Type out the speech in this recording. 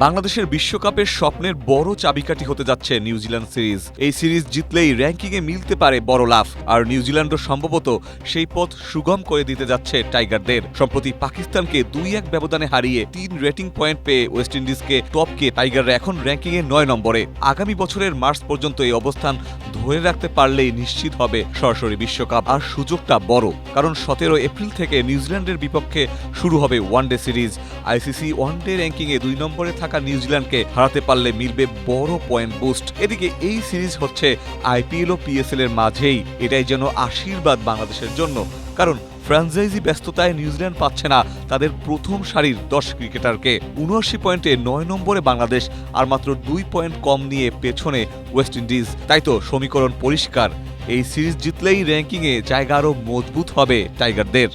বাংলাদেশের বিশ্বকাপের স্বপ্নের বড় চাবিকাঠি হতে যাচ্ছে নিউজিল্যান্ড সিরিজ। এই সিরিজ জিতলেই র্যাঙ্কিংয়ে মিলতে পারে বড় লাভ, আর নিউজিল্যান্ডও সম্ভবত সেই পথ সুগম করে দিতে যাচ্ছে টাইগারদের। সম্প্রতি পাকিস্তানকে 2-1 ব্যবধানে হারিয়ে 3 রেটিং পয়েন্ট পেয়ে ওয়েস্ট ইন্ডিজকে টপকে টাইগাররা এখন র্যাঙ্কিংয়ে 9 নম্বরে। আগামী বছরের মার্চ পর্যন্ত এই অবস্থান ধরে রাখতে পারলেই নিশ্চিত হবে সরাসরি বিশ্বকাপ। আর সুযোগটা বড়, কারণ 17 এপ্রিল থেকে নিউজিল্যান্ডের বিপক্ষে শুরু হবে ওয়ানডে সিরিজ। আইসিসি ওয়ানডে র্যাঙ্কিংয়ে 2 নম্বরে থাকা নিউজিল্যান্ডকে হারাতে পারলে মিলবে বড় পয়েন্ট বুস্ট। এদিকে এই সিরিজ হচ্ছে আইপিএল ও পিএসএল এর মাঝেই। এটাই যেন আশীর্বাদ বাংলাদেশের জন্য, কারণ ফ্র্যাঞ্চাইজি ব্যস্ততায় নিউজিল্যান্ড পাচ্ছে না তাদের প্রথম সারির 10 ক্রিকেটারকে। 79 পয়েন্টে 9 নম্বরে বাংলাদেশ, আর মাত্র 2 পয়েন্ট কম নিয়ে পেছনে ওয়েস্ট ইন্ডিজ। তাই তো সমীকরণ পরিষ্কার, এই সিরিজ জিতলেই র্যাঙ্কিংয়ে জায়গা আরও মজবুত হবে টাইগারদের।